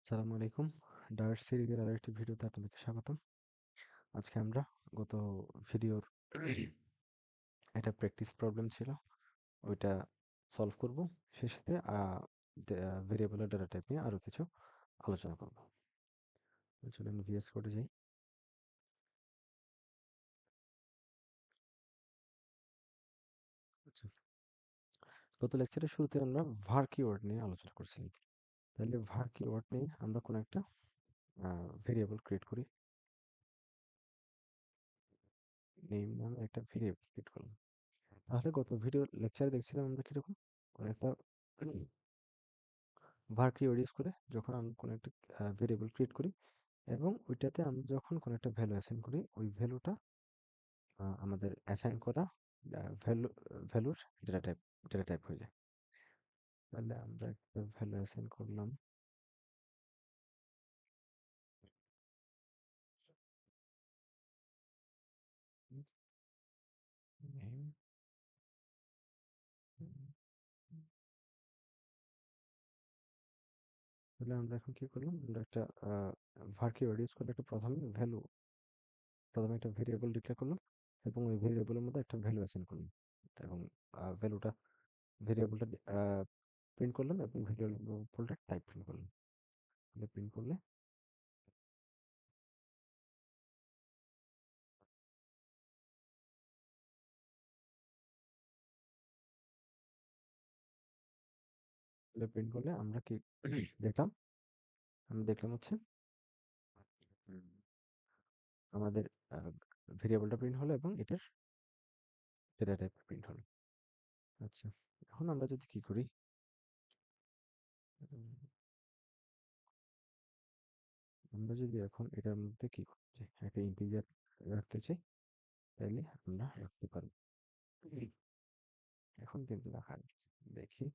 আসসালামু আলাইকুম। ডার্ট সিরিজের আরেকটি ভিডিওতে আপনাদেরকে স্বাগতম। আজকে আমরা গত ভিডিওর একটা প্র্যাকটিস প্রবলেম ছিল, ওইটা সলভ করব। সেই সাথে ভেরিয়েবলের ডেটা টাইপ নিয়ে আরো কিছু আলোচনা করব। চলুন ভিএস কোডে যাই। আচ্ছা, গত লেকচারের শুরুতে আমরা var কিওয়ার্ড নিয়ে আলোচনা করছিলাম। তাহলে var কিওয়ার্ড নিয়ে আমরা কোনো একটা ভেরিয়েবল ক্রিয়েট করি। নেম নামে একটা ভেরিয়েবল ক্রিয়েট করলাম। তাহলে গত ভিডিও লেকচারে দেখছিলাম আমরা কিরকম একটা var কিওয়ার্ড ইউজ করে যখন আমরা কোনো একটা ভেরিয়েবল ক্রিয়েট করি এবং ওইটাতে আমরা যখন কোনো একটা ভ্যালু অ্যাসাইন করি, ওই ভ্যালুটা আমাদের অ্যাসাইন করা ভ্যালুর ডেটা টাইপ হয়ে যায়। তাহলে আমরা একটা ভ্যালু অ্যাসাইন করলাম। name, তাহলে আমরা এখন কি করলাম, আমরা একটা var কিওয়ার্ড ইউজ করে একটা প্রথমে একটা ভেরিয়েবল ডিক্লেয়ার করলাম এবং ওই ভেরিয়েবলের মধ্যে একটা ভ্যালু অ্যাসাইন করলাম এবং ভ্যালুটা ভেরিয়েবলটা প্রিন্ট করলাম এবং ভেরিয়েবলটা টাইপ প্রিন্ট করলাম। তাহলে প্রিন্ট করলে আমরা কি দেখলাম, আমরা দেখলাম হচ্ছে হুম, আমাদের ভেরিয়েবলটা প্রিন্ট হলো এবং এটার ডেটা টাইপ প্রিন্ট হলো। আচ্ছা, এখন আমরা যদি কি করি, উম, আমরা যদি এখন এটার মধ্যে কি করতে চাই, একটা ইন্টিজার রাখতে চাই, তাহলে আমরা রাখতে পারবো। হুম, এখন কিন্তু রাখা যাচ্ছে। দেখি।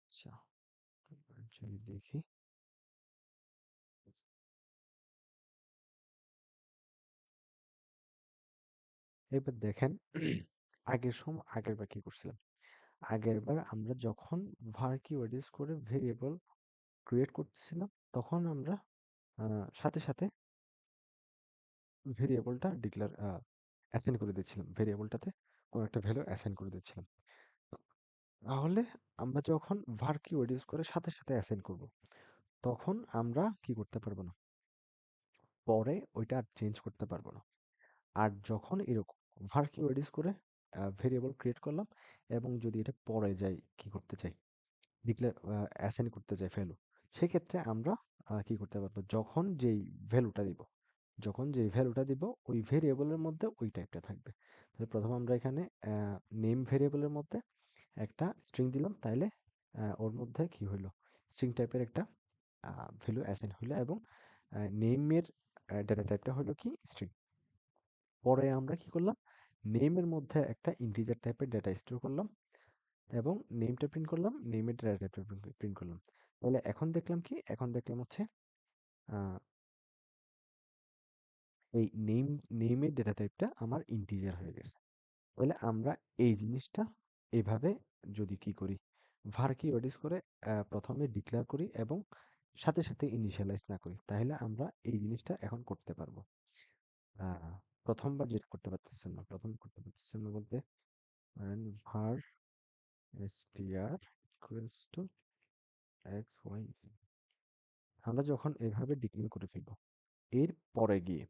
আচ্ছা, এবার যদি দেখি, এবার দেখেন আগের বার কি করছিলাম। আগের বার আমরা যখন var কিওয়ার্ড ইউজ করে ভেরিয়েবল ক্রিয়েট করতেছিলাম, তখন আমরা সাথে সাথে ভেরিয়েবলটা অ্যাসাইন করে দিচ্ছিলাম, ভেরিয়েবলটাতে কোনো একটা ভ্যালু অ্যাসাইন করে দিচ্ছিলাম। তাহলে আমরা যখন var কিওয়ার্ড ইউজ করে সাথে সাথে অ্যাসাইন করব, তখন আমরা কি করতে পারবো না, পরে ওইটা আর চেঞ্জ করতে পারবো না। আর যখন এরকম var কিওয়ার্ড ইউজ করে ভেরিয়েবল ক্রিয়েট করলাম এবং যদি এটা পরে যাই কি করতে চাই, ডিক্লেয়ার অ্যাসাইন করতে চাই ভ্যালু, সেক্ষেত্রে আমরা কি করতে পারবো, যখন যেই ভ্যালুটা দিব ওই ভেরিয়েবলের মধ্যে ওই টাইপটা থাকবে। তাহলে প্রথমে আমরা এখানে নেম ভেরিয়েবলের মধ্যে একটা স্ট্রিং দিলাম, তাইলে ওর মধ্যে কি হইলো, স্ট্রিং টাইপের একটা ভ্যালু অ্যাসাইন হইলো এবং নেমের ডেটা টাইপটা হলো কি স্ট্রিং। পরে আমরা কি করলাম, নেমের মধ্যে একটা ইন্টিজার টাইপের ডেটা স্টোর করলাম এবং নেমটা প্রিন্ট করলাম, নেমের ডেটা টাইপটা প্রিন্ট করলাম। তাহলে এখন দেখলাম হচ্ছে আহ, এই নেমের ডেটা টাইপটা আমার ইন্টিজার হয়ে গেছে। তাহলে আমরা এই জিনিসটা এভাবে যদি কি করি, var কিওয়ার্ড ইউজ করে প্রথমে ডিক্লেয়ার করি এবং সাথে সাথে ইনিশিয়ালাইজ না করি, তাহলে আমরা এই জিনিসটা এখন করতে পারবো। আহ, প্রথমবার যেটা করতে পারতেছেন না বলতে var str equals to xy, আমরা যখন এভাবে ডিক্লেয়ার করে ফেলবো, এর পরে গিয়ে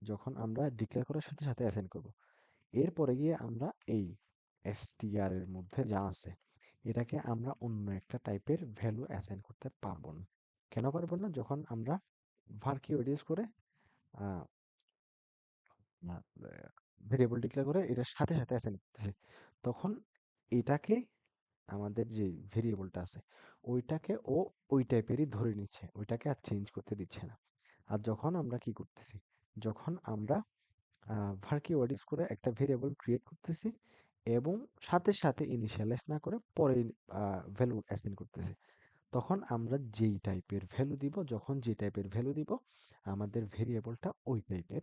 যখন আমরা ডিক্লেয়ার করার সাথে সাথে অ্যাসাইন করব, এরপরে গিয়ে আমরা এই str এর মধ্যে যা আছে এটাকে আমরা অন্য একটা টাইপের ভ্যালু অ্যাসাইন করতে পারবো না। কেন পারবো না, যখন আমরা var কিওয়ার্ড ইউজ করে ভেরিয়েবল ডিক্লেয়ার করে এটার সাথে সাথে অ্যাসাইন করতেছি, তখন এটাকে আমাদের যে ভেরিয়েবলটা আছে ওইটাকে ওই টাইপেরই ধরে নিচ্ছে, ওইটাকে আর চেঞ্জ করতে দিচ্ছে না। আর যখন আমরা কি করতেছি, যখন আমরা var keyword ইউজ করে একটা ভেরিয়েবল ক্রিয়েট করতেছি এবং সাথে সাথে ইনিশিয়ালাইজ না করে পরে ভ্যালু অ্যাসাইন করতেছি। তখন আমরা যেই টাইপের ভ্যালু দিব, যখন যে টাইপের ভ্যালু দিব, আমাদের ভেরিয়েবলটা ওই টাইপের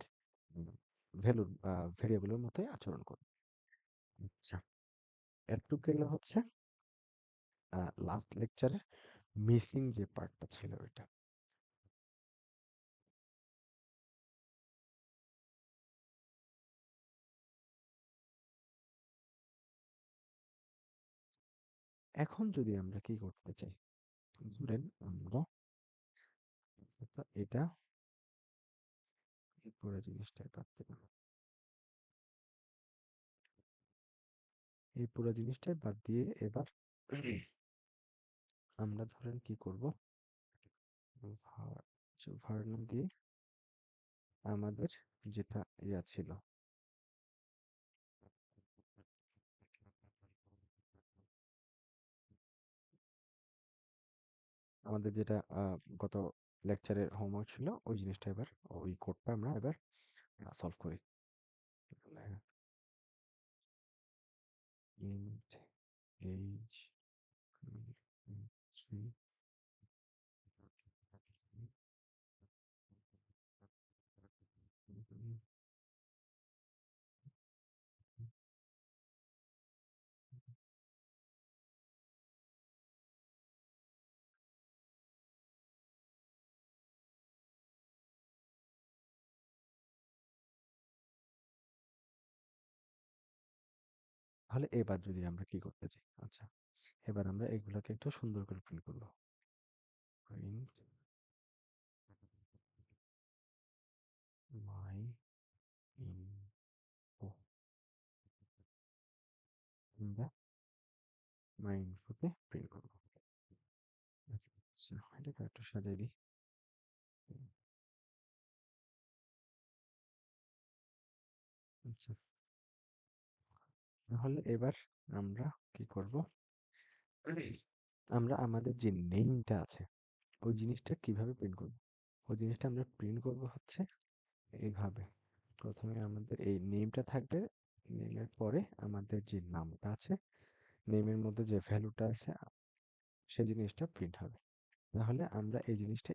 ভ্যালুর ভেরিয়েবলের মতোই আচরণ করবে। আচ্ছা, এতটুকু গেলে হচ্ছে লাস্ট লেকচারের মিসিং যে পার্টটা ছিল ওইটা। এখন যদি আমরা কি করতে চাই, ধরেন আমরা এটা এই পুরো জিনিসটাই বাদ দিলাম, এই পুরো জিনিসটাই বাদ দিয়ে এবার আমরা ধরেন কি করব, ভার্ন দিয়ে আমাদের যেটা ইয়া ছিল, আমাদের যেটা গত লেকচারের হোমওয়ার্ক ছিল ওই জিনিসটা এবার, ওই কোডটা আমরা এবার সলভ করি। int age 3, তাহলে এবার যদি আমরা কি করতে চাই, আচ্ছা এবার আমরা এগুলাকে একটু সুন্দর করে প্রিন্ট করব। প্রিন্ট মাই ইনফো, আমরা মাই ইনফোতে প্রিন্ট করব। আচ্ছা এটাকে একটু সাজিয়ে দিই। আচ্ছা, তাহলে এবার আমরা কি করব, আমরা আমাদের যে নেমটা আছে ওই জিনিসটা কিভাবে প্রিন্ট করব, ওই জিনিসটা আমরা প্রিন্ট করব হচ্ছে এইভাবে। প্রথমে আমাদের এই নেমটা থাকবে, নেমের পরে আমাদের যে নামটা আছে, নেমের মধ্যে যে ভ্যালুটা আছে সেই জিনিসটা প্রিন্ট হবে। তাহলে আমরা এই জিনিসটা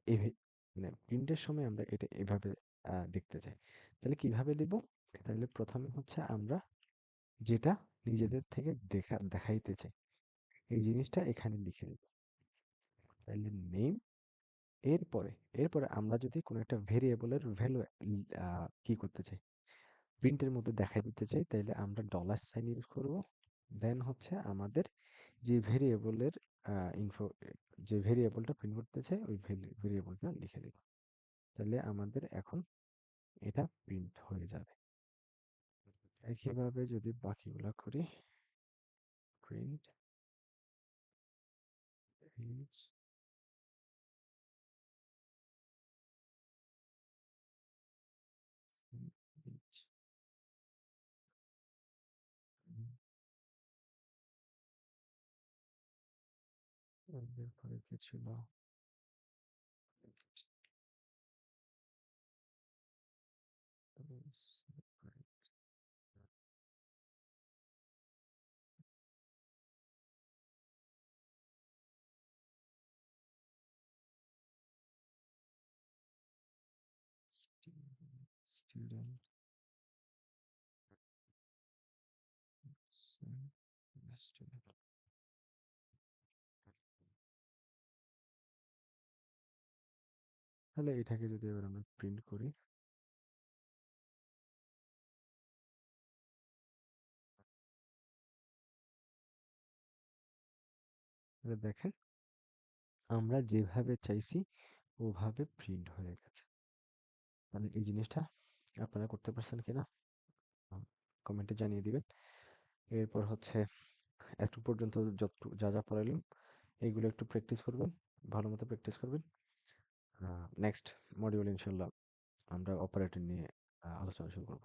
মানে প্রিন্টের সময় আমরা এটা এভাবে দেখতে চাই। তাহলে কিভাবে দিব, তাহলে প্রথমে হচ্ছে আমরা যেটা নিজেদের থেকে দেখাইতে চাই এই জিনিসটা এখানে লিখে দেব। তাহলে নেম, এরপরে এরপরে আমরা যদি কোনো একটা ভেরিয়েবলের ভ্যালু কি করতে চাই, প্রিন্টের মধ্যে দেখাই দিতে চাই, তাইলে আমরা ডলার সাইন ইউজ করব। দেন হচ্ছে আমাদের যে ভেরিয়েবলের ইনফো, যে ভেরিয়েবলটা প্রিন্ট করতে চাই ওই ভেরিয়েবলটা লিখে দেব। তাহলে আমাদের এখন এটা প্রিন্ট হয়ে যাবে। একইভাবে যদি বাকিগুলা করি, প্রিন্ট ইজ এরপরে কি ছিল, স্টুডেন্ট, তাহলে এটাকে যদি এবার আমরা প্রিন্ট করি, তাহলে দেখেন আমরা যেভাবে চাইছি ওভাবে প্রিন্ট হয়ে গেছে। তাহলে এই জিনিসটা আপনারা করতে পারছেন কিনা কমেন্টে জানিয়ে দিবেন। এরপর হচ্ছে এত পর্যন্ত যত যা যা পড়াইলাম এইগুলো একটু প্র্যাকটিস করবেন, ভালো মতো প্র্যাকটিস করবেন। নেক্সট মডিউল ইনশাল্লাহ আমরা অপারেটর নিয়ে আলোচনা শুরু করব।